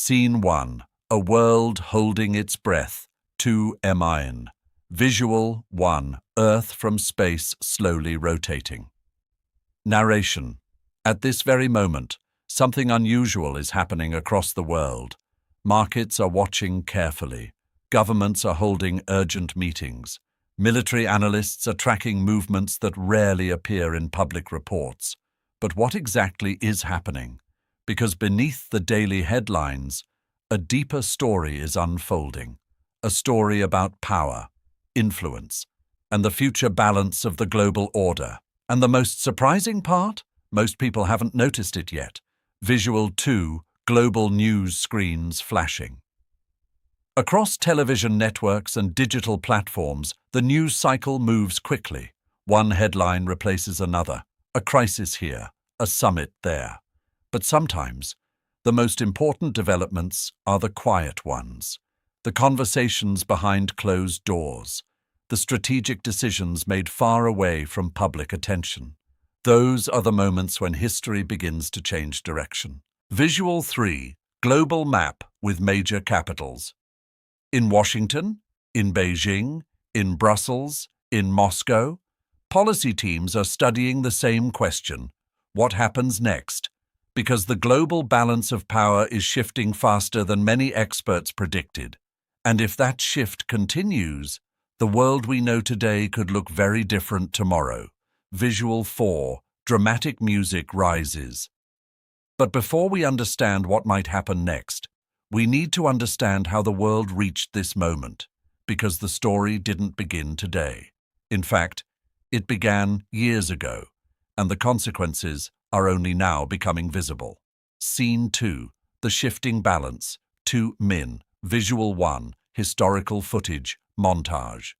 Scene 1. A world holding its breath. 2. Emine. Visual 1. Earth from space slowly rotating. Narration. At this very moment, something unusual is happening across the world. Markets are watching carefully. Governments are holding urgent meetings. Military analysts are tracking movements that rarely appear in public reports. But what exactly is happening? Because beneath the daily headlines, a deeper story is unfolding. A story about power, influence, and the future balance of the global order. And the most surprising part? Most people haven't noticed it yet. Visual 2, global news screens flashing. Across television networks and digital platforms, the news cycle moves quickly. One headline replaces another. A crisis here, a summit there. But sometimes, the most important developments are the quiet ones. The conversations behind closed doors. The strategic decisions made far away from public attention. Those are the moments when history begins to change direction. Visual 3, global map with major capitals. In Washington, in Beijing, in Brussels, in Moscow, policy teams are studying the same question: what happens next? Because the global balance of power is shifting faster than many experts predicted. And if that shift continues, the world we know today could look very different tomorrow. Visual 4, dramatic music rises. But before we understand what might happen next, we need to understand how the world reached this moment, because the story didn't begin today. In fact, it began years ago, and the consequences are only now becoming visible. Scene 2, the shifting balance. 2 Min. Visual 1, historical footage, montage.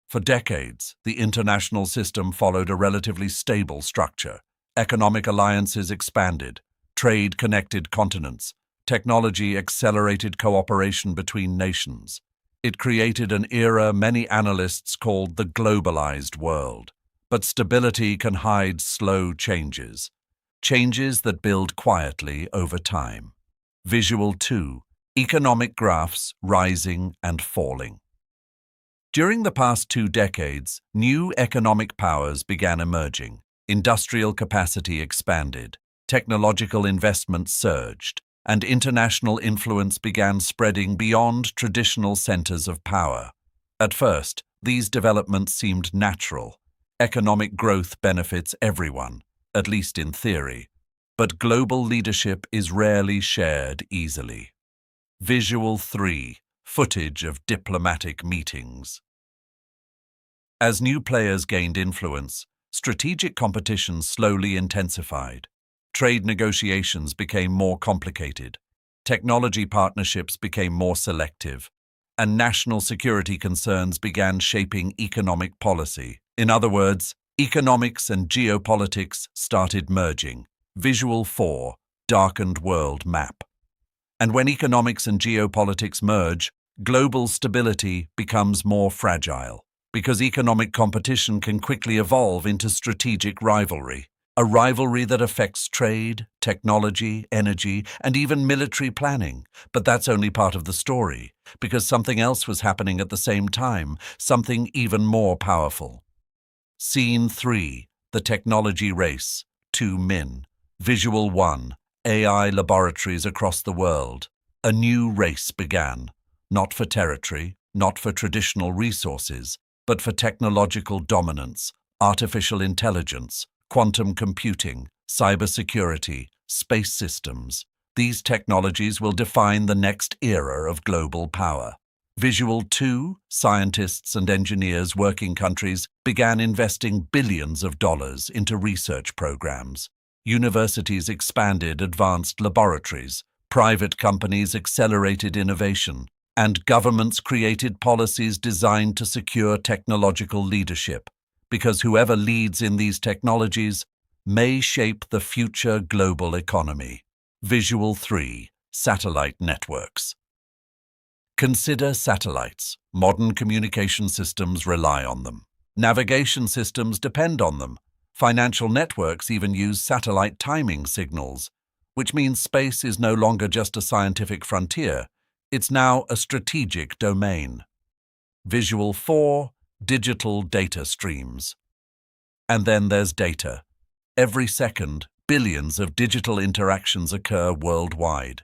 For decades, the international system followed a relatively stable structure. Economic alliances expanded, trade connected continents, technology accelerated cooperation between nations. It created an era many analysts called the globalized world. But stability can hide slow changes, changes that build quietly over time. Visual 2, economic graphs rising and falling. During the past 2 decades, new economic powers began emerging. Industrial capacity expanded, technological investment surged, and international influence began spreading beyond traditional centers of power. At first, these developments seemed natural. Economic growth benefits everyone, at least in theory, but global leadership is rarely shared easily. Visual 3, footage of diplomatic meetings. As new players gained influence, strategic competition slowly intensified. Trade negotiations became more complicated. Technology partnerships became more selective, and national security concerns began shaping economic policy. In other words, economics and geopolitics started merging. Visual 4, darkened world map. And when economics and geopolitics merge, global stability becomes more fragile, because economic competition can quickly evolve into strategic rivalry, a rivalry that affects trade, technology, energy, and even military planning. But that's only part of the story, because something else was happening at the same time, something even more powerful. Scene 3, the technology race. 2 Min. Visual 1, AI laboratories across the world. A new race began, not for territory, not for traditional resources, but for technological dominance, artificial intelligence, quantum computing, cybersecurity, space systems. These technologies will define the next era of global power. Visual 2, scientists and engineers working countries began investing billions of dollars into research programs. Universities expanded advanced laboratories, private companies accelerated innovation, and governments created policies designed to secure technological leadership, because whoever leads in these technologies may shape the future global economy. Visual 3, satellite networks. Consider satellites. Modern communication systems rely on them. Navigation systems depend on them. Financial networks even use satellite timing signals. which means space is no longer just a scientific frontier, it's now a strategic domain. Visual 4, digital data streams. And then there's data. Every second, billions of digital interactions occur worldwide.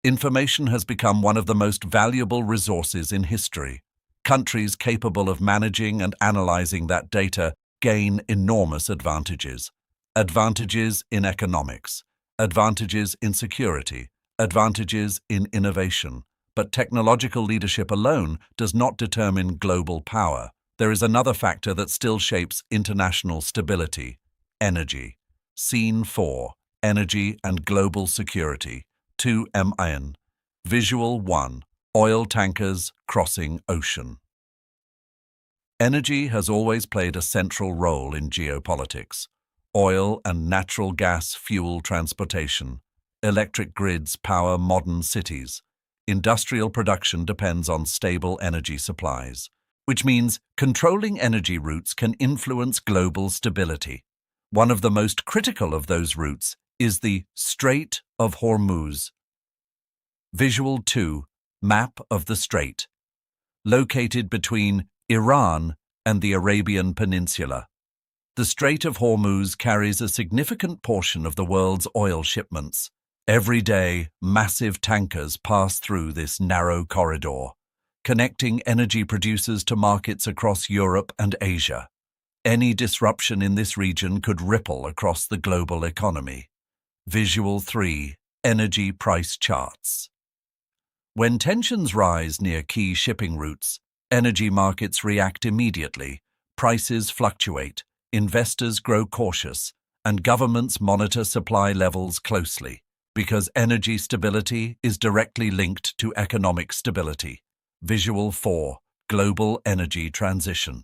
Information has become one of the most valuable resources in history. Countries capable of managing and analyzing that data gain enormous advantages. Advantages in economics, advantages in security, advantages in innovation. But technological leadership alone does not determine global power. There is another factor that still shapes international stability: energy. Scene 4, energy and global security. 2 Visual 1, oil tankers crossing ocean. Energy has always played a central role in geopolitics. Oil and natural gas fuel transportation. Electric grids power modern cities. Industrial production depends on stable energy supplies, which means controlling energy routes can influence global stability. One of the most critical of those routes is the Strait of Hormuz. Visual 2, map of the strait. Located between Iran and the Arabian Peninsula. The Strait of Hormuz carries a significant portion of the world's oil shipments. Every day, massive tankers pass through this narrow corridor, connecting energy producers to markets across Europe and Asia. Any disruption in this region could ripple across the global economy. Visual 3, energy price charts. When tensions rise near key shipping routes, energy markets react immediately, prices fluctuate, investors grow cautious, and governments monitor supply levels closely, because energy stability is directly linked to economic stability. Visual 4, global energy transition.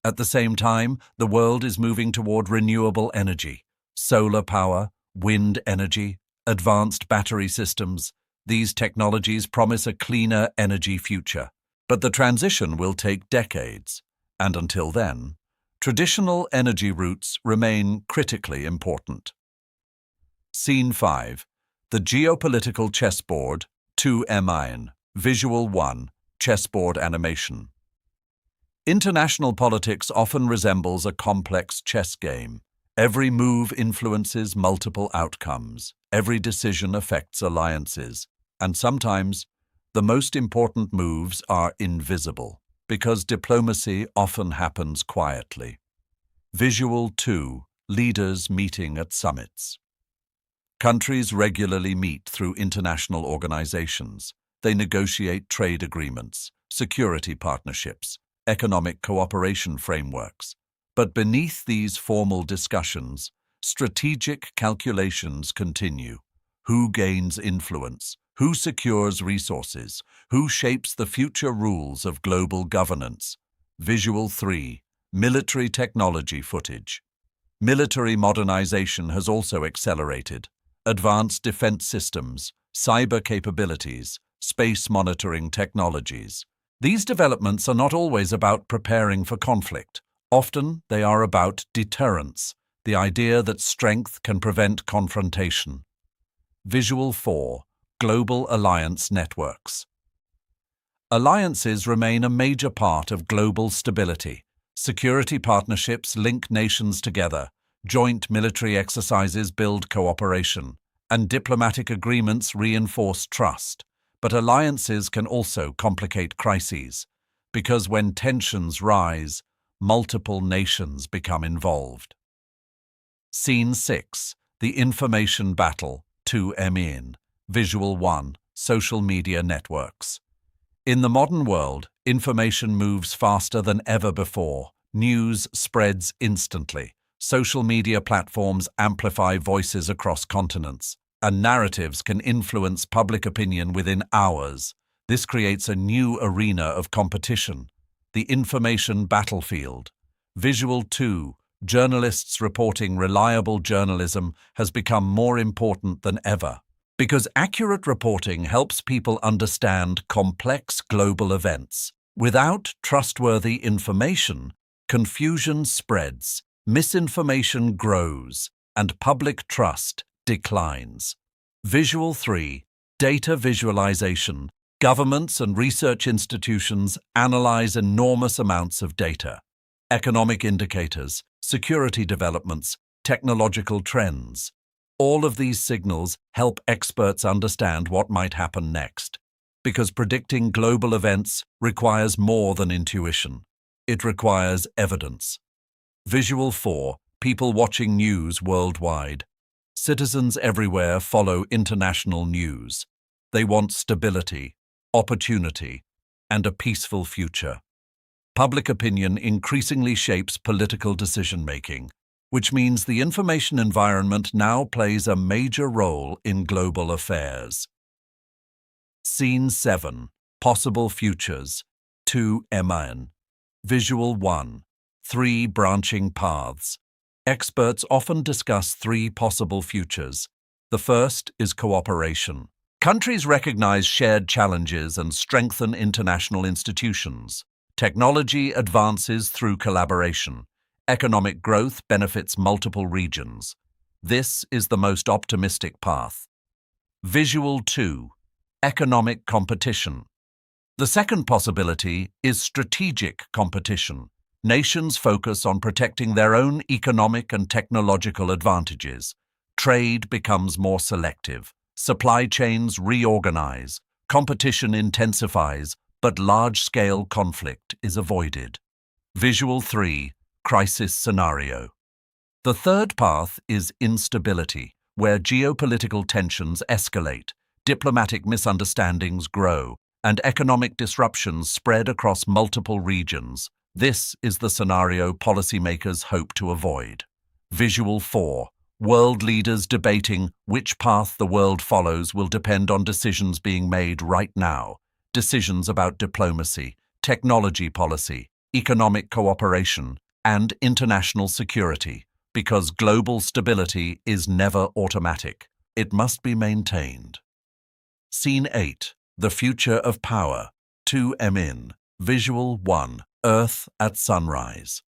At the same time, the world is moving toward renewable energy, solar power, wind energy, advanced battery systems. These technologies promise a cleaner energy future. But the transition will take decades, and until then, traditional energy routes remain critically important. Scene 5, the geopolitical chessboard, 2 Visual 1, chessboard animation. International politics often resembles a complex chess game. Every move influences multiple outcomes. Every decision affects alliances. And sometimes, the most important moves are invisible, because diplomacy often happens quietly. Visual 2, leaders meeting at summits. Countries regularly meet through international organizations. They negotiate trade agreements, security partnerships, economic cooperation frameworks. But beneath these formal discussions, strategic calculations continue. Who gains influence? Who secures resources? Who shapes the future rules of global governance? Visual 3, military technology footage. Military modernization has also accelerated. Advanced defense systems, cyber capabilities, space monitoring technologies. These developments are not always about preparing for conflict. Often they are about deterrence, the idea that strength can prevent confrontation. Visual 4, global alliance networks. Alliances remain a major part of global stability. Security partnerships link nations together. Joint military exercises build cooperation, and diplomatic agreements reinforce trust. But alliances can also complicate crises, because when tensions rise, multiple nations become involved. Scene 6, the information battle, 2 Visual 1, social media networks. In the modern world, information moves faster than ever before. News spreads instantly. Social media platforms amplify voices across continents, and narratives can influence public opinion within hours. This creates a new arena of competition, the information battlefield. Visual 2, journalists reporting reliable journalism has become more important than ever, because accurate reporting helps people understand complex global events. Without trustworthy information, confusion spreads, misinformation grows, and public trust declines. Visual 3. Data visualization. Governments and research institutions analyze enormous amounts of data. Economic indicators, security developments, technological trends. All of these signals help experts understand what might happen next. Because predicting global events requires more than intuition. It requires evidence. Visual 4. People watching news worldwide. Citizens everywhere follow international news. They want stability, opportunity, and a peaceful future. Public opinion increasingly shapes political decision-making, which means the information environment now plays a major role in global affairs. Scene 7. Possible futures. 2 MN. Visual 1. 3 branching paths. Experts often discuss 3 possible futures. The first is cooperation. Countries recognize shared challenges and strengthen international institutions. Technology advances through collaboration. Economic growth benefits multiple regions. This is the most optimistic path. Visual 2. Economic competition. The second possibility is strategic competition. Nations focus on protecting their own economic and technological advantages. Trade becomes more selective. Supply chains reorganize. Competition intensifies, but large-scale conflict is avoided. Visual 3. Crisis scenario. The third path is instability, where geopolitical tensions escalate, diplomatic misunderstandings grow, and economic disruptions spread across multiple regions. This is the scenario policymakers hope to avoid. Visual 4. World leaders debating which path the world follows will depend on decisions being made right now. Decisions about diplomacy, technology policy, economic cooperation, and international security, because global stability is never automatic. It must be maintained. Scene 8. The future of power. 2 MN. Visual 1. Earth at sunrise.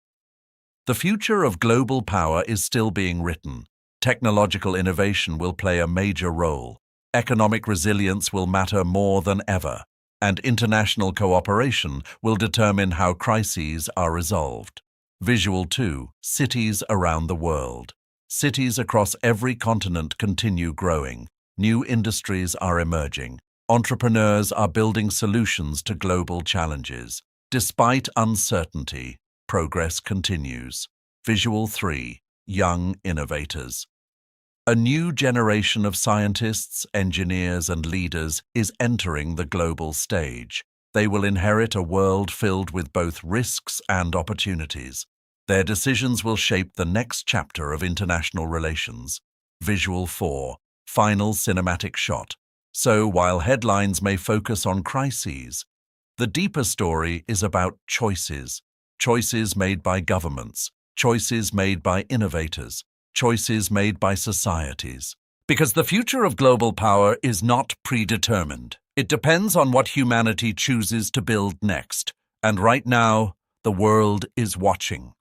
The future of global power is still being written. Technological innovation will play a major role. Economic resilience will matter more than ever, and international cooperation will determine how crises are resolved. Visual 2. Cities around the world. Cities across every continent continue growing. New industries are emerging. Entrepreneurs are building solutions to global challenges. Despite uncertainty, progress continues. Visual 3. Young innovators. A new generation of scientists, engineers, and leaders is entering the global stage. They will inherit a world filled with both risks and opportunities. Their decisions will shape the next chapter of international relations. Visual 4. Final cinematic shot. So, while headlines may focus on crises, the deeper story is about choices. Choices made by governments, choices made by innovators, choices made by societies. Because the future of global power is not predetermined. It depends on what humanity chooses to build next. And right now, the world is watching.